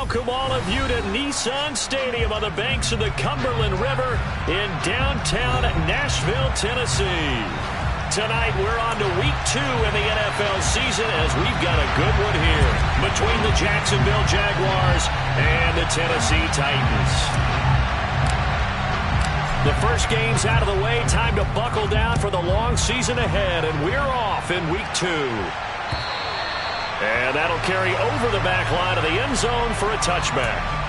welcome all of you to Nissan Stadium on the banks of the Cumberland River in downtown Nashville, Tennessee. Tonight, we're on to week 2 in the NFL season as we've got a good one here between the Jacksonville Jaguars and the Tennessee Titans. The first game's out of the way. Time to buckle down for the long season ahead, and we're off in week 2. And that'll carry over the back line of the end zone for a touchback.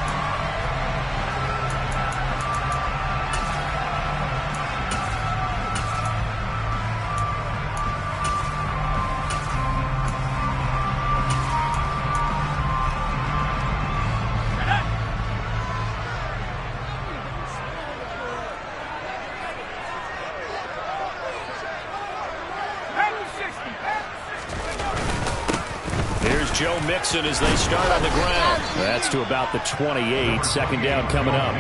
Joe Mixon as they start on the ground. That's to about the 28. Second down coming up.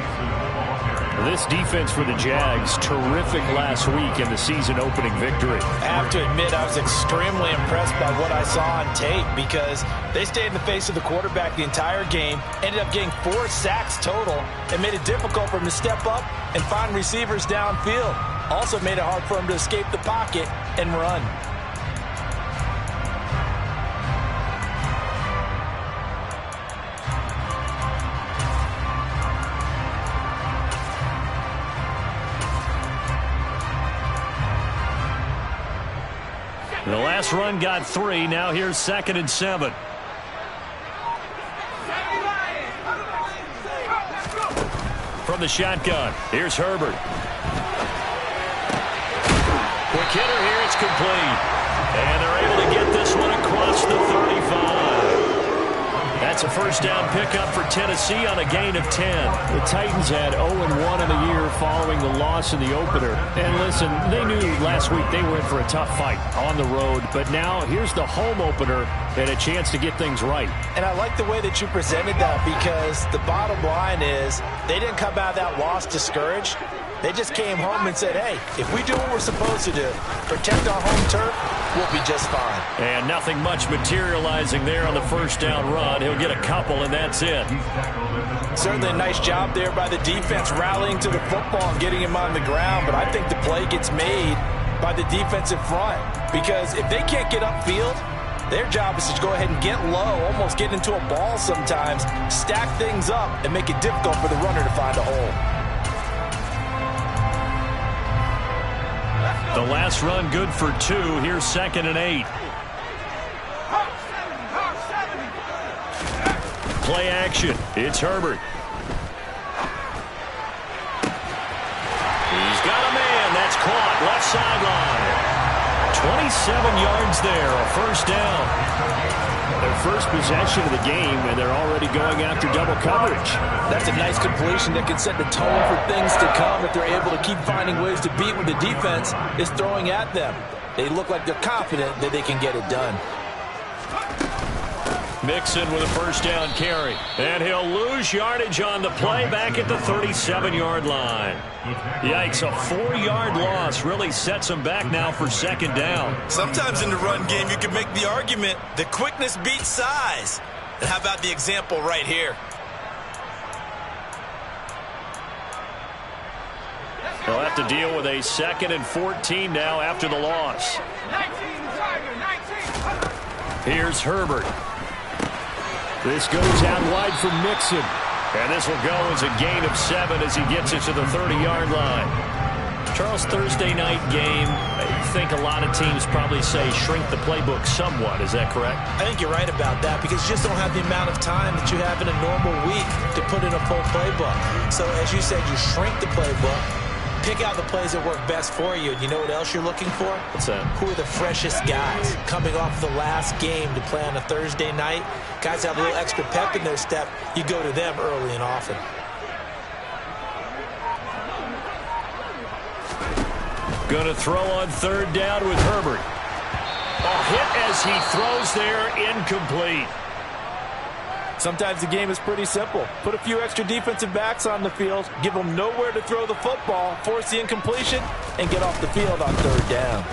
This defense for the Jags, terrific last week in the season-opening victory. I have to admit, I was extremely impressed by what I saw on tape because they stayed in the face of the quarterback the entire game, ended up getting 4 sacks total, and made it difficult for him to step up and find receivers downfield. Also made it hard for him to escape the pocket and run. The last run got 3. Now here's 2nd and 7. From the shotgun, here's Herbert. Quick hitter here, it's complete. And they're able to get this one across the 35. That's a first down pickup for Tennessee on a gain of 10. The Titans had 0-1 in the year following the loss in the opener. And listen, they knew last week they were in for a tough fight on the road. But now here's the home opener and a chance to get things right. And I like the way that you presented that because the bottom line is they didn't come out of that loss discouraged. They just came home and said, hey, if we do what we're supposed to do, protect our home turf, we'll be just fine. And nothing much materializing there on the first down run. He'll get a couple, and that's it. Certainly a nice job there by the defense rallying to the football and getting him on the ground, but I think the play gets made by the defensive front because if they can't get upfield, their job is to go ahead and get low, almost get into a ball sometimes, stack things up, and make it difficult for the runner to find a hole. The last run good for 2. Here's 2nd and 8. Play action. It's Herbert. He's got a man. That's caught. Left sideline. 27 yards there. A first down. Their first possession of the game, and they're already going after double coverage. That's a nice completion that can set the tone for things to come if they're able to keep finding ways to beat what the defense is throwing at them. They look like they're confident that they can get it done. Mixon with a first down carry. And he'll lose yardage on the play back at the 37-yard line. Yikes, a 4-yard loss really sets him back now for 2nd down. Sometimes in the run game you can make the argument that quickness beats size. And how about the example right here? They'll have to deal with a 2nd and 14 now after the loss. 19. Here's Herbert. This goes out wide for Mixon. And this will go as a gain of 7 as he gets it to the 30-yard line. Charles, Thursday night game, I think a lot of teams probably say shrink the playbook somewhat. Is that correct? I think you're right about that because you just don't have the amount of time that you have in a normal week to put in a full playbook. So as you said, you shrink the playbook, pick out the plays that work best for you. And you know what else you're looking for? What's that? Who are the freshest guys coming off the last game to play on a Thursday night? Guys have a little extra pep in their step. You go to them early and often. Going to throw on 3rd down with Herbert. A hit as he throws there, incomplete. Sometimes the game is pretty simple. Put a few extra defensive backs on the field, give them nowhere to throw the football, force the incompletion, and get off the field on 3rd down.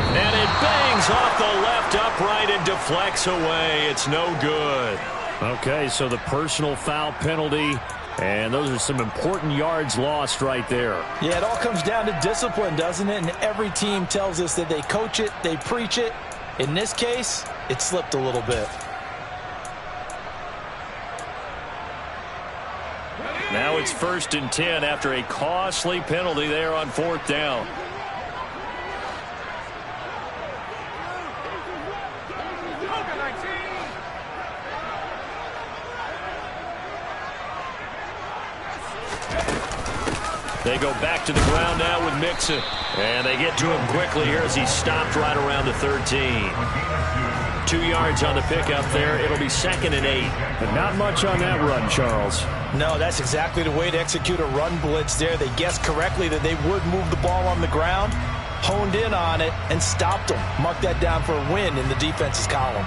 And it bangs off the left upright and deflects away. It's no good. Okay, so the personal foul penalty, and those are some important yards lost right there. Yeah, it all comes down to discipline, doesn't it? And every team tells us that they coach it, they preach it. In this case, it slipped a little bit. Now it's 1st and 10 after a costly penalty there on 4th down. They go back to the ground now with Mixon. And they get to him quickly here as he stopped right around the 13. 2 yards on the pickup there. It'll be 2nd and 8. But not much on that run, Charles. No, that's exactly the way to execute a run blitz there. They guessed correctly that they would move the ball on the ground, honed in on it, and stopped them. Mark that down for a win in the defense's column.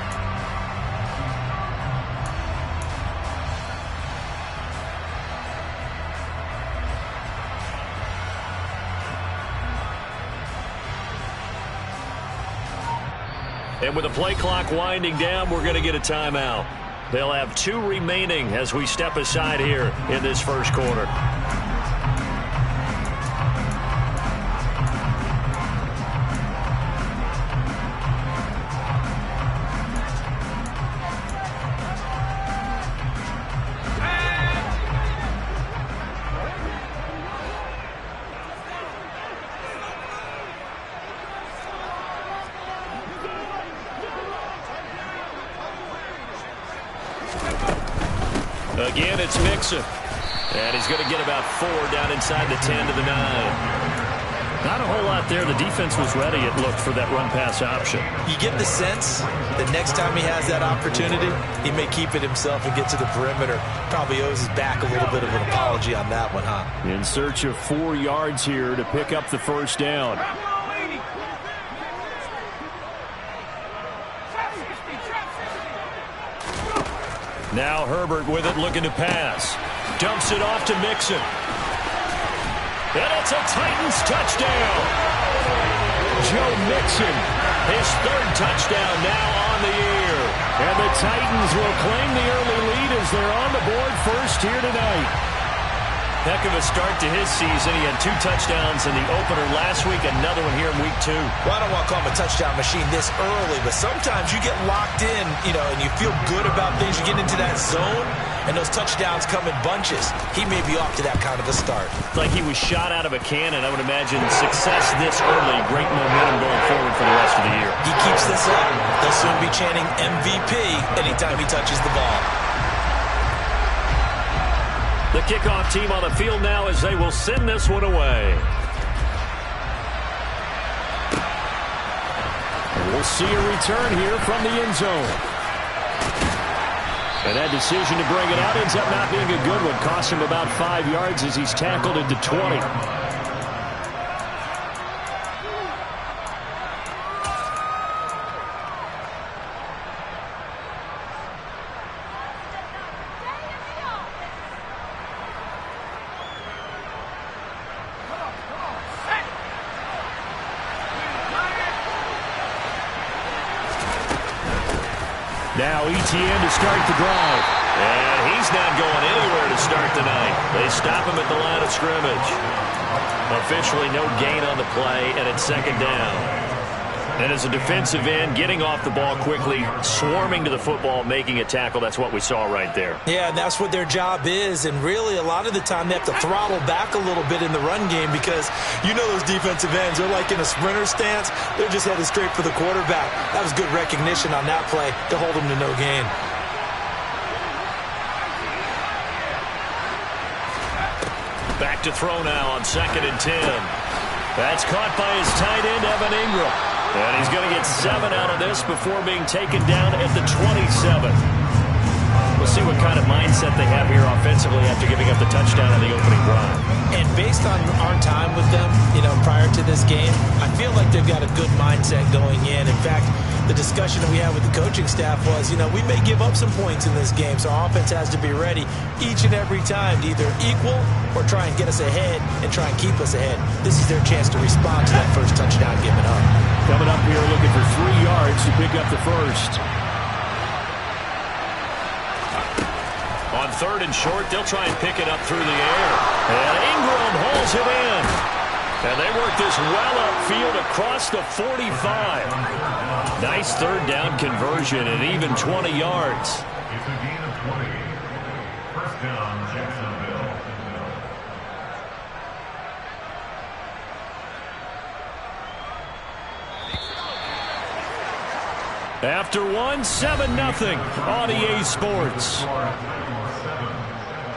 And with the play clock winding down, we're going to get a timeout. They'll have 2 remaining as we step aside here in this first quarter. Again, it's Mixon. And he's going to get about 4 down inside the 10 to the 9. Not a whole lot there. The defense was ready, it looked, for that run-pass option. You get the sense that next time he has that opportunity, he may keep it himself and get to the perimeter. Probably owes his back a little bit of an apology on that one, huh? In search of 4 yards here to pick up the first down. Now Herbert with it, looking to pass. Dumps it off to Mixon. And it's a Titans touchdown. Joe Mixon, his 3rd touchdown now on the year. And the Titans will claim the early lead as they're on the board first here tonight. Heck of a start to his season. He had 2 touchdowns in the opener last week, another one here in week 2. Well, I don't want to call him a touchdown machine this early, but sometimes you get locked in, and you feel good about things. You get into that zone, and those touchdowns come in bunches. He may be off to that kind of a start. Like he was shot out of a cannon. I would imagine success this early, great momentum going forward for the rest of the year. He keeps this up. They'll soon be chanting MVP anytime he touches the ball. The kickoff team on the field now as they will send this one away. And we'll see a return here from the end zone. And that decision to bring it out ends up not being a good one. Cost him about 5 yards as he's tackled into 20. Now ETN to start the drive. And he's not going anywhere to start tonight. They stop him at the line of scrimmage. Officially no gain on the play, and it's 2nd down. And as a defensive end, getting off the ball quickly, swarming to the football, making a tackle, that's what we saw right there. Yeah, and that's what their job is. And really, a lot of the time, they have to throttle back a little bit in the run game because those defensive ends, they're like in a sprinter stance. They're just headed straight for the quarterback. That was good recognition on that play to hold them to no gain. Back to throw now on 2nd and 10. That's caught by his tight end, Evan Ingram. And he's going to get 7 out of this before being taken down at the 27. We'll see what kind of mindset they have here offensively after giving up the touchdown on the opening drive. And based on our time with them, prior to this game, I feel like they've got a good mindset going in. In fact, the discussion that we had with the coaching staff was, we may give up some points in this game, so our offense has to be ready each and every time to either equal or try and get us ahead and try and keep us ahead. This is their chance to respond to that first touchdown given up. Coming up here looking for 3 yards to pick up the first. 3rd and short. They'll try and pick it up through the air. And Ingram hauls it in. And they work this well upfield across the 45. Nice 3rd down conversion and even 20 yards. It's a gain of 20. First down, Jacksonville. After one, 7-0 on EA Sports.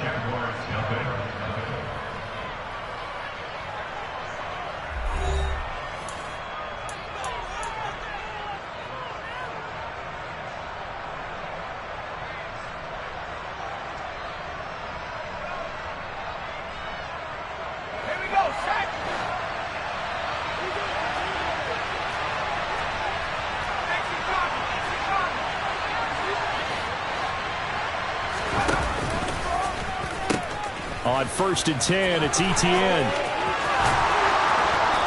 Jaguars jumping. On 1st and 10, it's Etienne.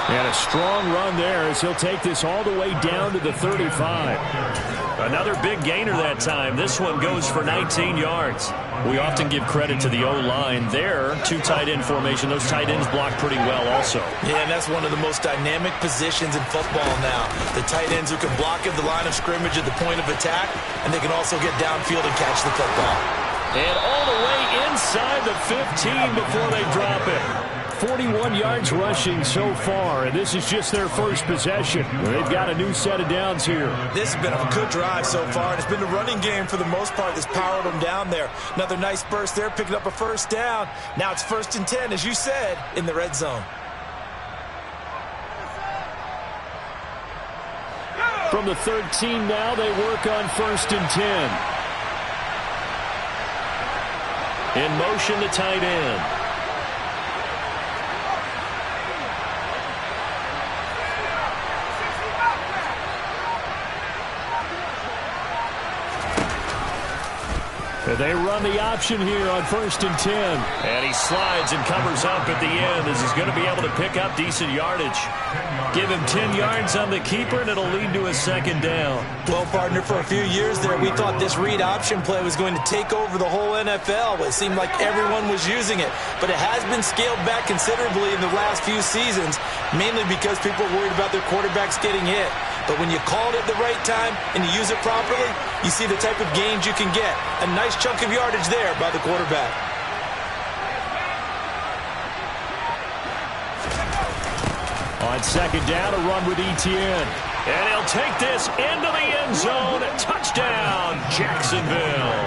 And a strong run there as he'll take this all the way down to the 35. Another big gainer that time. This one goes for 19 yards. We often give credit to the O-line there. 2 tight end formation. Those tight ends block pretty well also. Yeah, and that's one of the most dynamic positions in football now. The tight ends who can block at the line of scrimmage at the point of attack, and they can also get downfield and catch the football. And all the way inside the 15 before they drop it. 41 yards rushing so far, and this is just their first possession. They've got a new set of downs here. This has been a good drive so far, and it's been the running game for the most part that's powered them down there. Another nice burst there, picking up a 1st down. Now it's 1st and 10, as you said, in the red zone. From the 13 now, they work on 1st and 10. In motion, the tight end. They run the option here on 1st and 10. And he slides and covers up at the end as he's going to be able to pick up decent yardage. Give him 10 yards on the keeper, and it'll lead to a 2nd down. Well, partner, for a few years there, we thought this read option play was going to take over the whole NFL. It seemed like everyone was using it. But it has been scaled back considerably in the last few seasons, mainly because people are worried about their quarterbacks getting hit. But when you call it at the right time and you use it properly, you see the type of gains you can get. A nice chunk of yardage there by the quarterback. On 2nd down, a run with Etienne. And he'll take this into the end zone. Touchdown, Jacksonville.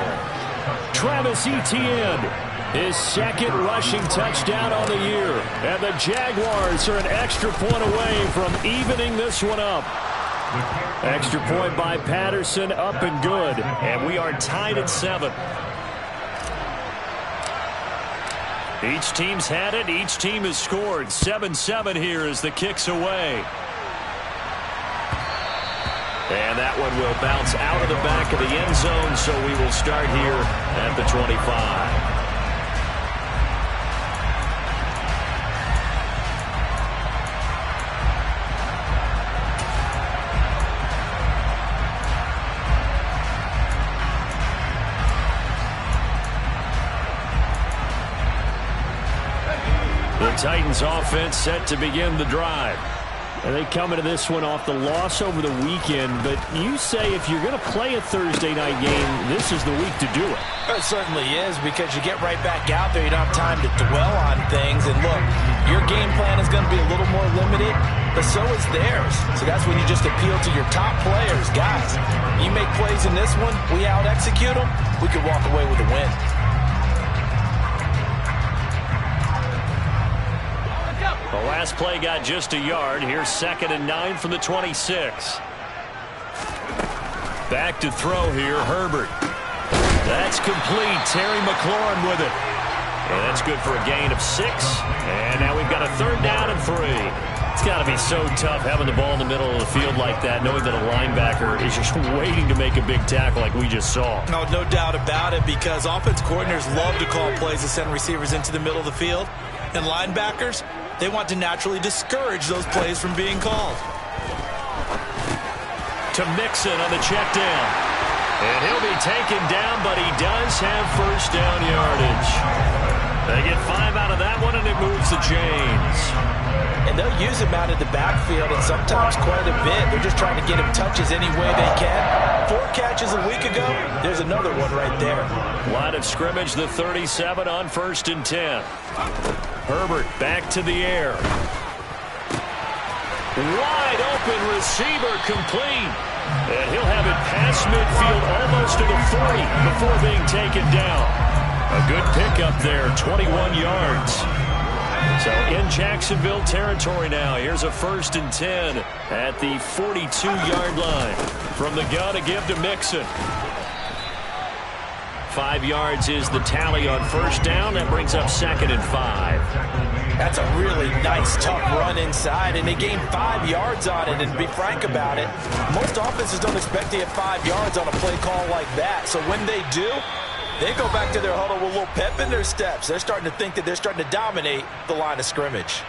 Travis Etienne, his 2nd rushing touchdown on the year. And the Jaguars are an extra point away from evening this one up. Extra point by Patterson, up and good. And we are tied at 7. Each team's had it. Each team has scored. 7-7 here as the kick's away. And that one will bounce out of the back of the end zone, so we will start here at the 25. The Titans offense set to begin the drive. And they come into this one off the loss over the weekend. But you say if you're going to play a Thursday night game, this is the week to do it. It certainly is, because you get right back out there. You don't have time to dwell on things. And look, your game plan is going to be a little more limited, but so is theirs. So that's when you just appeal to your top players. Guys, you make plays in this one, we out-execute them, we could walk away with a win. The last play got just a yard. Here's 2nd and 9 from the 26. Back to throw here, Herbert. That's complete. Terry McLaurin with it. And that's good for a gain of 6. And now we've got a 3rd down and 3. It's got to be so tough having the ball in the middle of the field like that, knowing that a linebacker is just waiting to make a big tackle like we just saw. No doubt about it, because offense coordinators love to call plays to send receivers into the middle of the field. And linebackers, they want to naturally discourage those plays from being called. To Mixon on the check down. And he'll be taken down, but he does have first down yardage. They get 5 out of that one, and it moves the chains. And they'll use him out of the backfield, and sometimes quite a bit. They're just trying to get him touches any way they can. 4 catches a week ago. There's another one right there. Line of scrimmage, the 37 on 1st and 10. Herbert back to the air. Wide open receiver complete. And he'll have it past midfield almost to the 40 before being taken down. A good pickup there, 21 yards. So in Jacksonville territory now. Here's a 1st and 10 at the 42-yard line. From the gun to give to Mixon. 5 yards is the tally on 1st down. That brings up 2nd and 5. That's a really nice, tough run inside, and they gained 5 yards on it. And to be frank about it, most offenses don't expect to get 5 yards on a play call like that. So when they do, they go back to their huddle with a little pep in their steps. They're starting to think that they're starting to dominate the line of scrimmage.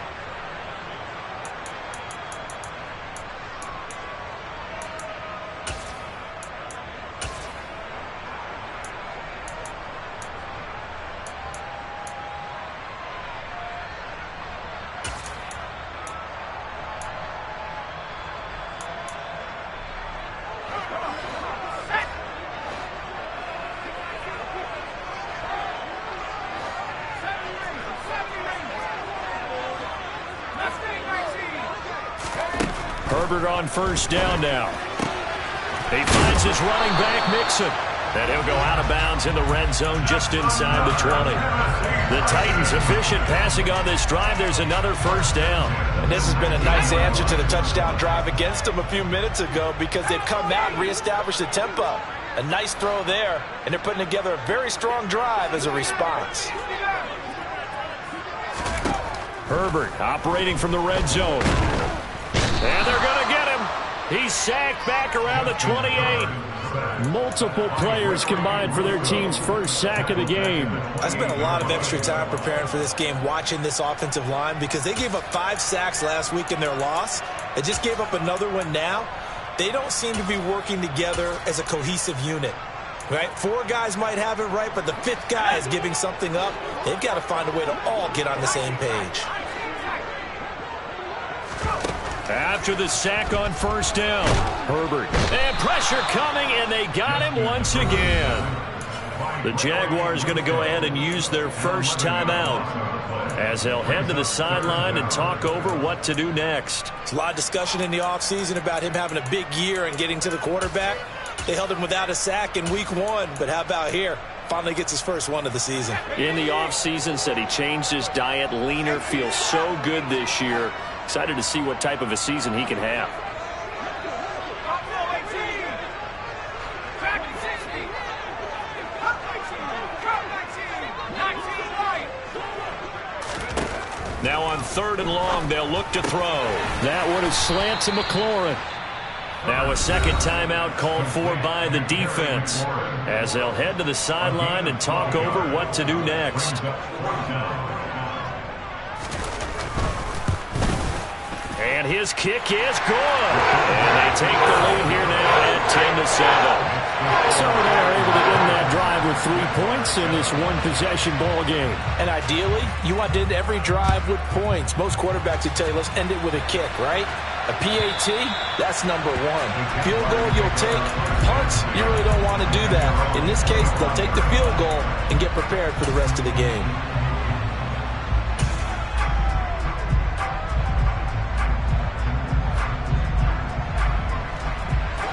Herbert on 1st down now. He finds his running back, Mixon. And he'll go out of bounds in the red zone just inside the 20. The Titans efficient passing on this drive. There's another 1st down. And this has been a nice answer to the touchdown drive against them a few minutes ago because they've come out and reestablished the tempo. A nice throw there, and they're putting together a very strong drive as a response. Herbert operating from the red zone. And they're going to get him. He's sacked back around the 28. Multiple players combined for their team's first sack of the game. I spent a lot of extra time preparing for this game watching this offensive line because they gave up 5 sacks last week in their loss. They just gave up another one now. They don't seem to be working together as a cohesive unit. Right? 4 guys might have it right, but the 5th guy is giving something up. They've got to find a way to all get on the same page. After the sack on 1st down, Herbert. And pressure coming, and they got him once again. The Jaguars going to go ahead and use their first timeout as they'll head to the sideline and talk over what to do next. There's a lot of discussion in the offseason about him having a big year and getting to the quarterback. They held him without a sack in week 1, but how about here? Finally gets his first one of the season. In the offseason, said he changed his diet, leaner, feels so good this year. Excited to see what type of a season he can have. Now on 3rd and long, they'll look to throw. That one is slant to McLaurin. Now a second timeout called for by the defense as they'll head to the sideline and talk over what to do next. And his kick is good. And they take the lead here now at 10-7. So they are able to end that drive with 3 points in this one-possession ball game. And ideally, you want to end every drive with points. Most quarterbacks would tell you, let's end it with a kick, right? A PAT, that's number 1. Field goal, you'll take. Punts, you really don't want to do that. In this case, they'll take the field goal and get prepared for the rest of the game.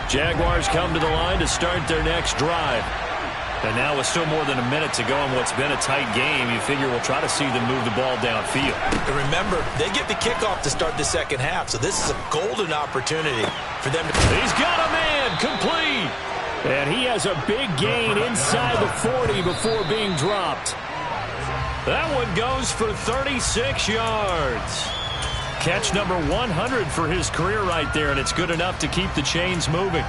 Jaguars come to the line to start their next drive. And now with still more than a minute to go in what's been a tight game, you figure we'll try to see them move the ball downfield. And remember, they get the kickoff to start the second half, so this is a golden opportunity for them to... He's got a man, complete. And he has a big gain inside the 40 before being dropped. That one goes for 36 yards. Catch number 100 for his career right there, and it's good enough to keep the chains moving.